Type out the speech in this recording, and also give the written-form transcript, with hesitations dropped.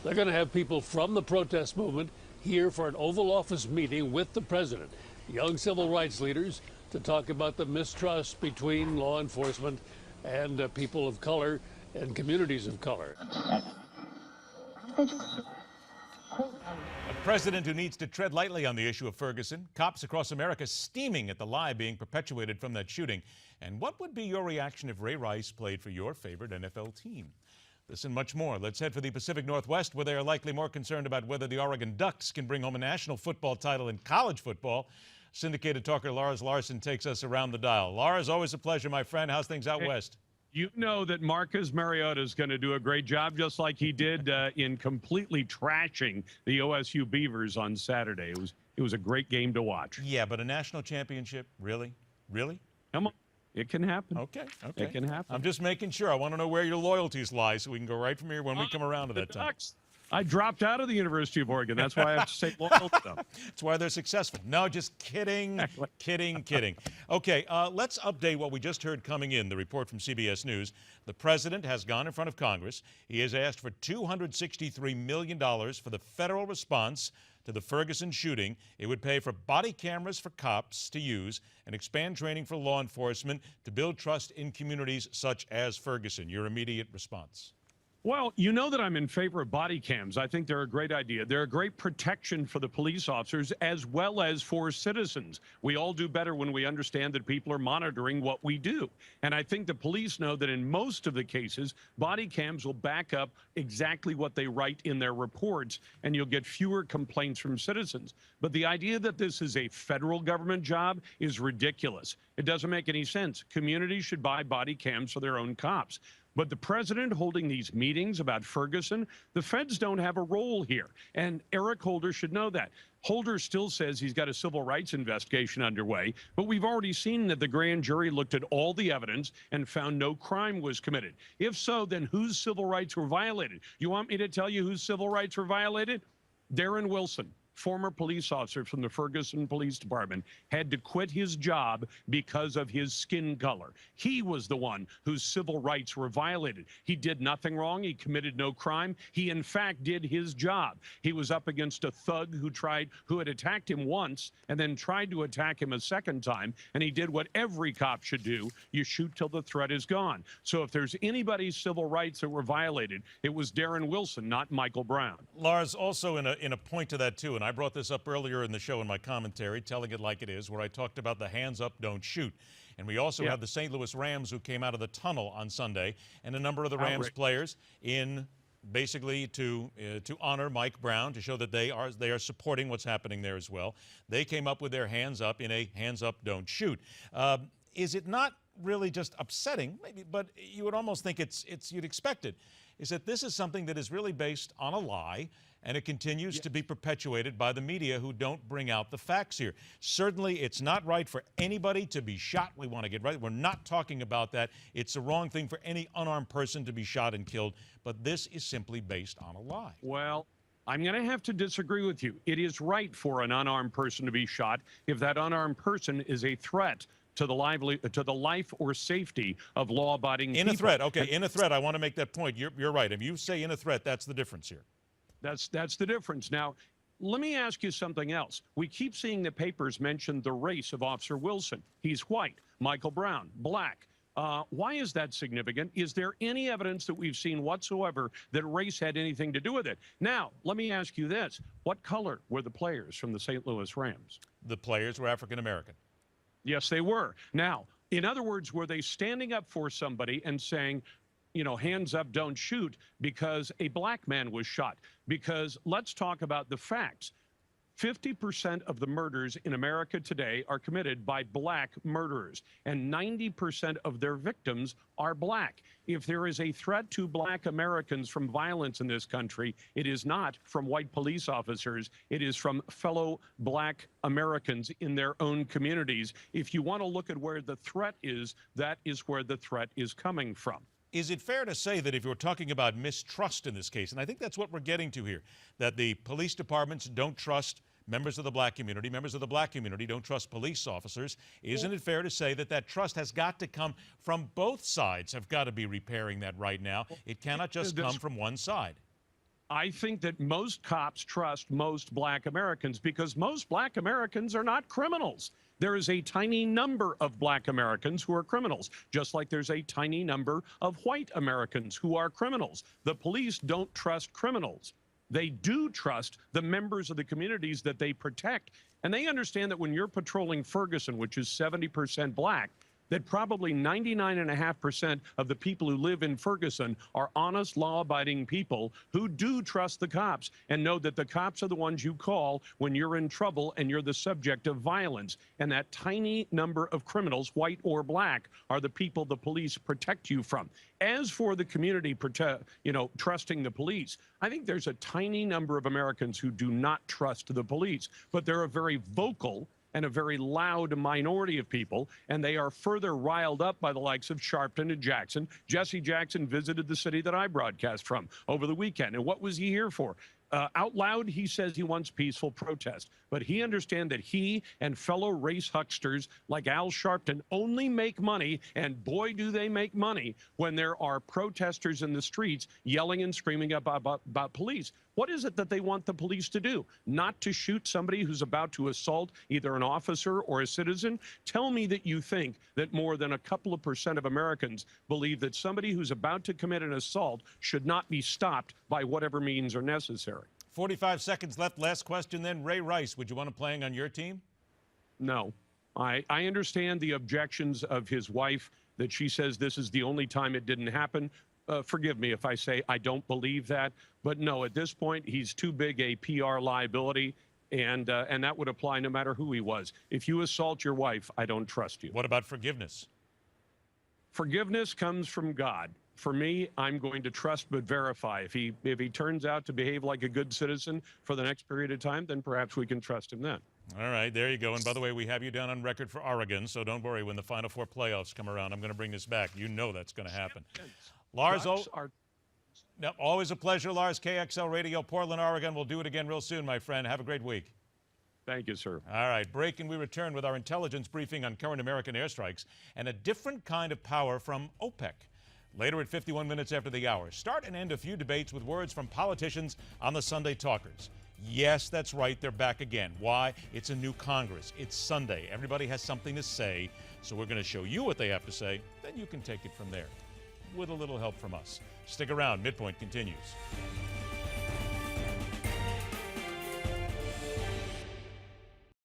They're going to have people from the protest movement here for an Oval Office meeting with the president, young civil rights leaders, to talk about the mistrust between law enforcement and people of color and communities of color. A president who needs to tread lightly on the issue of Ferguson. Cops across America steaming at the lie being perpetuated from that shooting. And what would be your reaction if Ray Rice played for your favorite NFL team? This and much more. Let's head for the Pacific Northwest, where they are likely more concerned about whether the Oregon Ducks can bring home a national football title in college football. Syndicated talker Lars Larson takes us around the dial. Lars, always a pleasure, my friend. How's things out west? You know that Marcus Mariota is going to do a great job, just like he did in completely trashing the OSU Beavers on Saturday. It was a great game to watch. Yeah, but a national championship, really? Really? Come on. It can happen. Okay. It can happen. I'm just making sure. I want to know where your loyalties lie so we can go right from here when we come around to that time. I dropped out of the University of Oregon. That's why I have to stay loyal to them. That's why they're successful. No, just kidding. Kidding. Okay, let's update what we just heard coming in, the report from CBS News. The president has gone in front of Congress. He has asked for $263 million for the federal response to the Ferguson shooting. It would pay for body cameras for cops to use and expand training for law enforcement to build trust in communities such as Ferguson. Your immediate response? Well, you know that I'm in favor of body cams. I think they're a great idea. They're a great protection for the police officers as well as for citizens. We all do better when we understand that people are monitoring what we do. And I think the police know that in most of the cases, body cams will back up exactly what they write in their reports, and you'll get fewer complaints from citizens. But the idea that this is a federal government job is ridiculous. It doesn't make any sense. Communities should buy body cams for their own cops. But the president holding these meetings about Ferguson, the feds don't have a role here. And Eric Holder should know that. Holder still says he's got a civil rights investigation underway, but we've already seen that the grand jury looked at all the evidence and found no crime was committed. If so, then whose civil rights were violated? You want me to tell you whose civil rights were violated? Darren Wilson, former police officer from the Ferguson Police Department, had to quit his job because of his skin color. He was the one whose civil rights were violated. He did nothing wrong. He committed no crime. He, in fact, did his job. He was up against a thug who had attacked him once and then tried to attack him a second time, and he did what every cop should do. You shoot till the threat is gone. So if there's anybody's civil rights that were violated, it was Darren Wilson, not Michael Brown. Lars, also in a point to that, too, and I brought this up earlier in the show in my commentary, telling it like it is, where I talked about the hands up, don't shoot. And we also have the St. Louis Rams who came out of the tunnel on Sunday, and a number of the Rams players in basically to honor Mike Brown, to show that they are supporting what's happening there as well. They came up with their hands up in a hands up, don't shoot. Is it not really just upsetting, maybe, but you would almost think you'd expect it, is that this is something that is really based on a lie, and it continues to be perpetuated by the media who don't bring out the facts here. Certainly, it's not right for anybody to be shot. We want to get right. We're not talking about that. It's the wrong thing for any unarmed person to be shot and killed, but this is simply based on a lie. Well, I'm going to have to disagree with you. It is right for an unarmed person to be shot if that unarmed person is a threat to the life or safety of law-abiding people. In a threat, okay, in a threat, I want to make that point. You're right. If you say in a threat, that's the difference here. That's the difference. Now, let me ask you something else. We keep seeing the papers mention the race of Officer Wilson. He's white. Michael Brown, black. Why is that significant? Is there any evidence that we've seen whatsoever that race had anything to do with it? Now, let me ask you this. What color were the players from the St. Louis Rams? The players were African American. Yes, they were. Now, in other words, were they standing up for somebody and saying, you know, hands up, don't shoot, because a black man was shot? Because let's talk about the facts. 50% of the murders in America today are committed by black murderers, and 90% of their victims are black. If there is a threat to black Americans from violence in this country, it is not from white police officers. It is from fellow black Americans in their own communities. If you want to look at where the threat is, that is where the threat is coming from. Is it fair to say that if you're talking about mistrust in this case, and I think that's what we're getting to here, that the police departments don't trust members of the black community don't trust police officers, isn't it fair to say that that trust has got to come from both sides, have got to be repairing that right now? It cannot just come from one side. I think that most cops trust most black Americans because most black Americans are not criminals. There is a tiny number of black Americans who are criminals, just like there's a tiny number of white Americans who are criminals. The police don't trust criminals. They do trust the members of the communities that they protect. And they understand that when you're patrolling Ferguson, which is 70% black, that probably 99.5% of the people who live in Ferguson are honest, law-abiding people who do trust the cops and know that the cops are the ones you call when you're in trouble and you're the subject of violence. And that tiny number of criminals, white or black, are the people the police protect you from. As for the community, trusting the police, I think there's a tiny number of Americans who do not trust the police, but they're a very vocal and a very loud minority of people, and they are further riled up by the likes of Sharpton and Jackson. Jesse Jackson visited the city that I broadcast from over the weekend, and what was he here for? Out loud, he says he wants peaceful protest, but he understands that he and fellow race hucksters like Al Sharpton only make money, and boy, do they make money, when there are protesters in the streets yelling and screaming about police. What is it that they want the police to do? Not to shoot somebody who's about to assault either an officer or a citizen? Tell me that you think that more than a couple of % of Americans believe that somebody who's about to commit an assault should not be stopped by whatever means are necessary. 45 seconds left. Last question then. Ray Rice, would you want him playing on your team? No. I understand the objections of his wife that she says this is the only time it didn't happen. Forgive me if I say I don't believe that, but no, at this point, he's too big a PR liability, and that would apply no matter who he was. If you assault your wife, I don't trust you. What about forgiveness? Forgiveness comes from God. For me, I'm going to trust but verify. If he turns out to behave like a good citizen for the next period of time, then perhaps we can trust him then. All right, there you go. And by the way, we have you down on record for Oregon, so don't worry. When the Final Four playoffs come around, I'm going to bring this back. You know that's going to happen. Lars, always a pleasure, Lars. KXL Radio, Portland, Oregon. We'll do it again real soon, my friend. Have a great week. Thank you, sir. All right, break, and we return with our intelligence briefing on current American airstrikes and a different kind of power from OPEC. Later at 51 minutes after the hour, start and end a few debates with words from politicians on the Sunday Talkers. Yes, that's right, they're back again. Why? It's a new Congress. It's Sunday. Everybody has something to say, so we're going to show you what they have to say. Then you can take it from there, with a little help from us. Stick around. MidPoint continues.